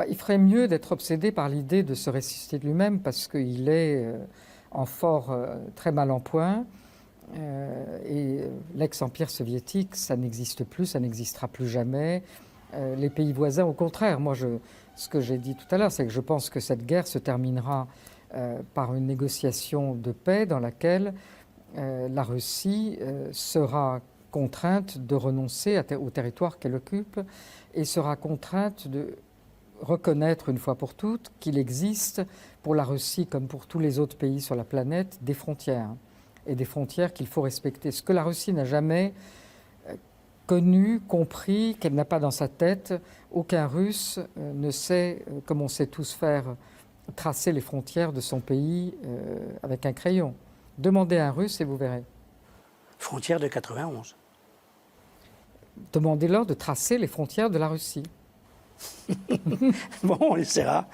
Il ferait mieux d'être obsédé par l'idée de se ressusciter de lui-même parce qu'il est en fort très mal en point. Et l'ex-empire soviétique, ça n'existe plus, ça n'existera plus jamais. Les pays voisins, au contraire, ce que j'ai dit tout à l'heure, c'est que je pense que cette guerre se terminera par une négociation de paix dans laquelle la Russie sera contrainte de renoncer au territoire qu'elle occupe et sera contrainte de reconnaître une fois pour toutes qu'il existe pour la Russie comme pour tous les autres pays sur la planète des frontières et des frontières qu'il faut respecter. Ce que la Russie n'a jamais connu, compris, qu'elle n'a pas dans sa tête, aucun Russe ne sait, comme on sait tous faire, tracer les frontières de son pays avec un crayon. Demandez à un Russe et vous verrez. Frontière de 91. Demandez-leur de tracer les frontières de la Russie. Bon, on essaiera.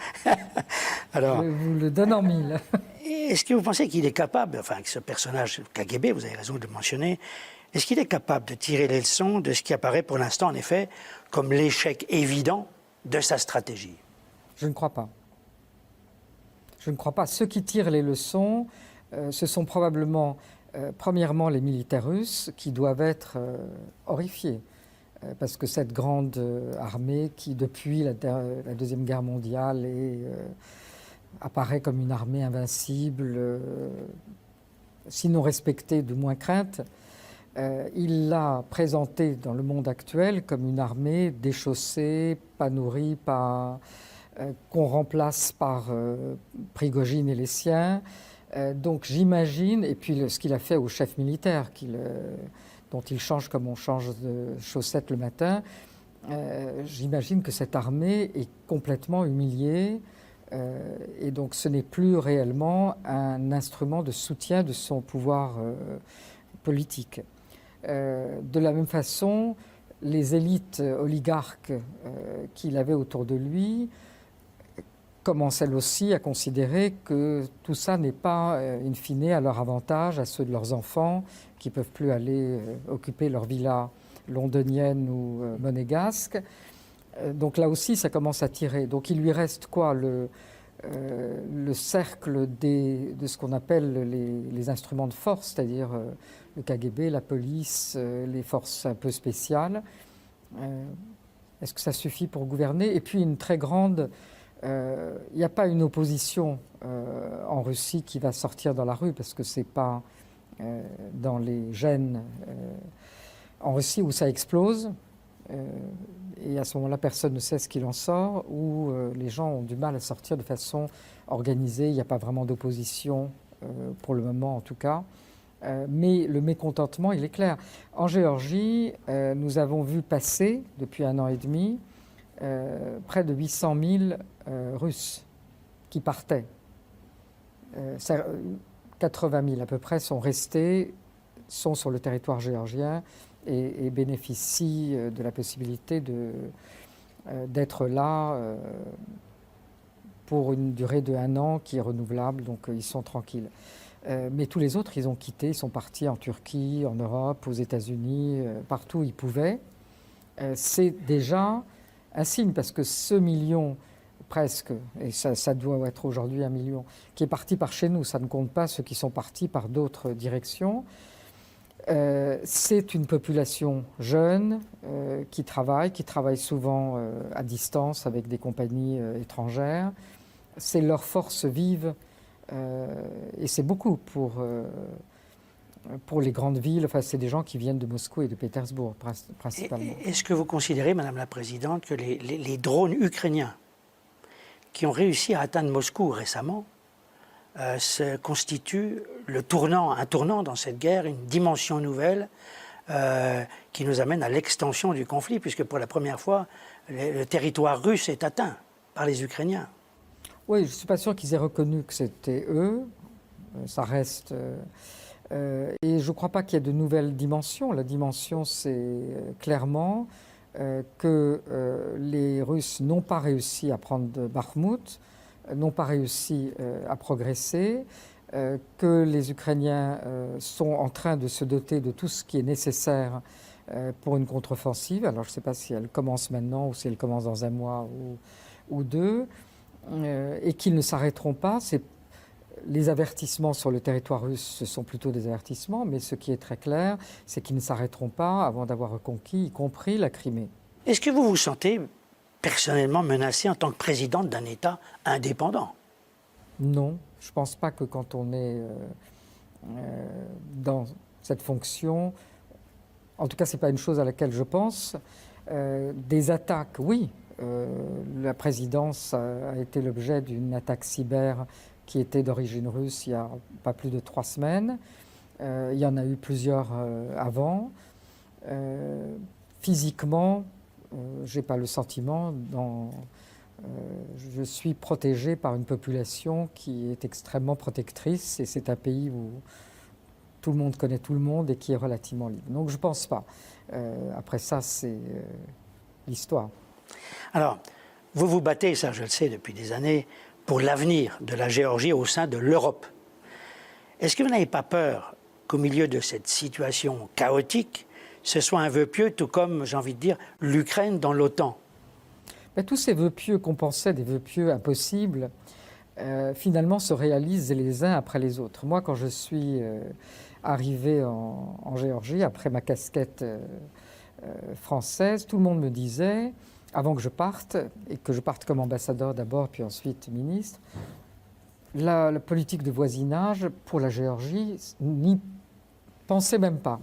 Alors, je vous le donne en mille. Est-ce que vous pensez qu'il est capable, enfin, que ce personnage KGB, vous avez raison de le mentionner, est-ce qu'il est capable de tirer les leçons de ce qui apparaît pour l'instant, en effet, comme l'échec évident de sa stratégie? Je ne crois pas. Je ne crois pas. Ceux qui tirent les leçons, ce sont probablement, premièrement, les militaires russes qui doivent être horrifiés. Parce que cette grande armée qui, depuis la Deuxième Guerre mondiale, apparaît comme une armée invincible, sinon respectée, du moins crainte, il l'a présentée dans le monde actuel comme une armée déchaussée, pas nourrie, qu'on remplace par Prigojine et les siens. Donc j'imagine, et puis ce qu'il a fait aux chefs militaires, dont il change comme on change de chaussettes le matin, j'imagine que cette armée est complètement humiliée et donc ce n'est plus réellement un instrument de soutien de son pouvoir politique. De la même façon, les élites oligarques qu'il avait autour de lui commencent elles aussi à considérer que tout ça n'est pas, in fine, à leur avantage, à ceux de leurs enfants qui ne peuvent plus aller occuper leur villa londonienne ou monégasque. Donc là aussi, ça commence à tirer. Donc il lui reste quoi, le cercle de ce qu'on appelle les instruments de force, c'est-à-dire le KGB, la police, les forces un peu spéciales. Est-ce que ça suffit pour gouverner? Et puis une très grande... Il n'y a pas une opposition en Russie qui va sortir dans la rue parce que ce n'est pas dans les gènes en Russie où ça explose et à ce moment-là personne ne sait ce qu'il en sort, où les gens ont du mal à sortir de façon organisée. Il n'y a pas vraiment d'opposition pour le moment en tout cas. Mais le mécontentement, il est clair. En Géorgie, nous avons vu passer depuis 1 an et demi près de 800 000 Russes qui partaient. 80 000 à peu près sont restés, sont sur le territoire géorgien et bénéficient de la possibilité d'être là pour une durée de 1 an qui est renouvelable, donc ils sont tranquilles. Mais tous les autres, ils ont quitté, ils sont partis en Turquie, en Europe, aux États-Unis, partout où ils pouvaient. C'est déjà un signe, parce que ce million, presque, et ça doit être aujourd'hui 1 million, qui est parti par chez nous, ça ne compte pas ceux qui sont partis par d'autres directions. C'est une population jeune qui travaille souvent à distance avec des compagnies étrangères. C'est leur force vive et c'est beaucoup pour les grandes villes. Enfin, c'est des gens qui viennent de Moscou et de Pétersbourg principalement. Est-ce que vous considérez, Madame la Présidente, que les drones ukrainiens qui ont réussi à atteindre Moscou récemment constituent un tournant dans cette guerre, une dimension nouvelle qui nous amène à l'extension du conflit, puisque pour la première fois, le territoire russe est atteint par les Ukrainiens? Oui, je ne suis pas sûr qu'ils aient reconnu que c'était eux. Ça reste... et je ne crois pas qu'il y ait de nouvelles dimensions. La dimension, c'est clairement que les Russes n'ont pas réussi à prendre Bakhmout, n'ont pas réussi à progresser, que les Ukrainiens sont en train de se doter de tout ce qui est nécessaire pour une contre-offensive. Alors je ne sais pas si elle commence maintenant ou si elle commence dans 1 mois ou deux, et qu'ils ne s'arrêteront pas. Les avertissements sur le territoire russe, ce sont plutôt des avertissements, mais ce qui est très clair, c'est qu'ils ne s'arrêteront pas avant d'avoir reconquis, y compris la Crimée. Est-ce que vous vous sentez personnellement menacé en tant que présidente d'un État indépendant? Non, je ne pense pas que quand on est dans cette fonction, en tout cas, ce n'est pas une chose à laquelle je pense. Des attaques, oui. La présidence a été l'objet d'une attaque cyber qui était d'origine russe il n'y a pas plus de 3 semaines. Il y en a eu plusieurs avant. Physiquement, je n'ai pas le sentiment. Je suis protégé par une population qui est extrêmement protectrice et c'est un pays où tout le monde connaît tout le monde et qui est relativement libre. Donc je ne pense pas. Après ça, c'est l'histoire. Alors, vous vous battez, ça je le sais depuis des années, pour l'avenir de la Géorgie au sein de l'Europe. Est-ce que vous n'avez pas peur qu'au milieu de cette situation chaotique, ce soit un vœu pieux, tout comme, j'ai envie de dire, l'Ukraine dans l'OTAN? Mais tous ces vœux pieux qu'on pensait des vœux pieux impossibles, finalement se réalisent les uns après les autres. Moi, quand je suis arrivé en Géorgie, après ma casquette française, tout le monde me disait, avant que je parte, et que je parte comme ambassadeur d'abord, puis ensuite ministre, la politique de voisinage pour la Géorgie, n'y pensait même pas.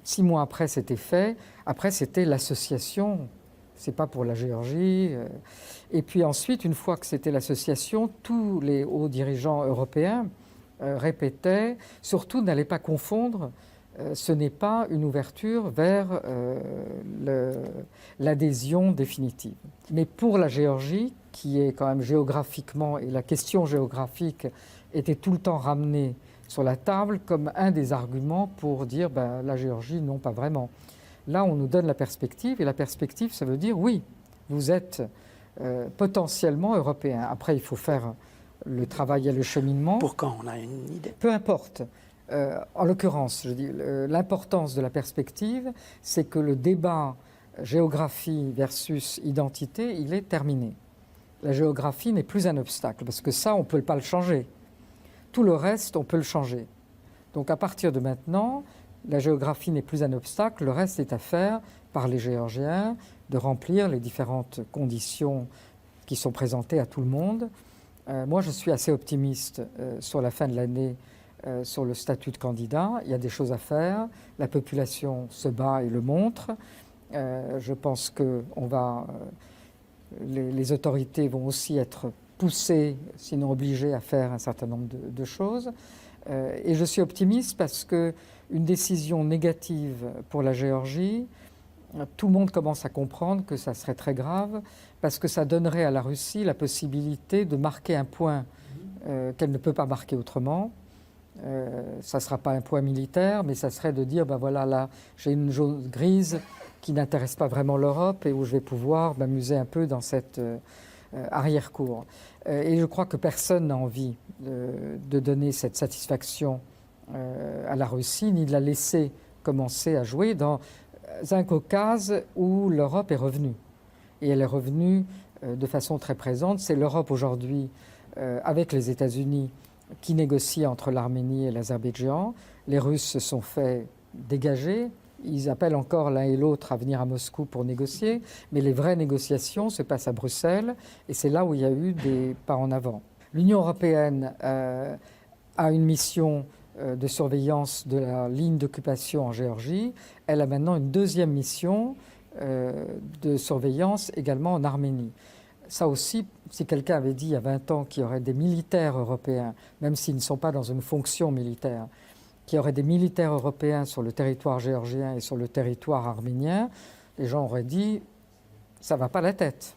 6 mois après, c'était fait. Après, c'était l'association. C'est pas pour la Géorgie. Et puis ensuite, une fois que c'était l'association, tous les hauts dirigeants européens répétaient, surtout n'allez pas confondre, ce n'est pas une ouverture vers l'adhésion définitive. Mais pour la Géorgie, qui est quand même géographiquement, et la question géographique était tout le temps ramenée sur la table comme un des arguments pour dire la Géorgie, non, pas vraiment. Là, on nous donne la perspective, et la perspective, ça veut dire oui, vous êtes potentiellement européen. Après, il faut faire le travail et le cheminement. Pour quand? On a une idée? Peu importe. En l'occurrence, je dis, l'importance de la perspective, c'est que le débat géographie versus identité, il est terminé. La géographie n'est plus un obstacle, parce que ça, on ne peut pas le changer. Tout le reste, on peut le changer. Donc à partir de maintenant, la géographie n'est plus un obstacle, le reste est à faire par les Géorgiens, de remplir les différentes conditions qui sont présentées à tout le monde. Moi, je suis assez optimiste sur la fin de l'année, sur le statut de candidat. Il y a des choses à faire. La population se bat et le montre. Je pense que les autorités vont aussi être poussées, sinon obligées, à faire un certain nombre de choses. Et je suis optimiste parce qu'une décision négative pour la Géorgie, tout le monde commence à comprendre que ça serait très grave, parce que ça donnerait à la Russie la possibilité de marquer un point qu'elle ne peut pas marquer autrement. Ça ne sera pas un point militaire, mais ça serait de dire, voilà, là, j'ai une zone grise qui n'intéresse pas vraiment l'Europe et où je vais pouvoir m'amuser un peu dans cette arrière-cour. Et je crois que personne n'a envie de donner cette satisfaction à la Russie, ni de la laisser commencer à jouer dans un Caucase où l'Europe est revenue. Et elle est revenue de façon très présente. C'est l'Europe aujourd'hui, avec les États-Unis, qui négocie entre l'Arménie et l'Azerbaïdjan. Les Russes se sont fait dégager. Ils appellent encore l'un et l'autre à venir à Moscou pour négocier. Mais les vraies négociations se passent à Bruxelles. Et c'est là où il y a eu des pas en avant. L'Union européenne a une mission de surveillance de la ligne d'occupation en Géorgie. Elle a maintenant une deuxième mission de surveillance également en Arménie. Ça aussi, si quelqu'un avait dit il y a 20 ans qu'il y aurait des militaires européens, même s'ils ne sont pas dans une fonction militaire, qu'il y aurait des militaires européens sur le territoire géorgien et sur le territoire arménien, les gens auraient dit ça ne va pas la tête.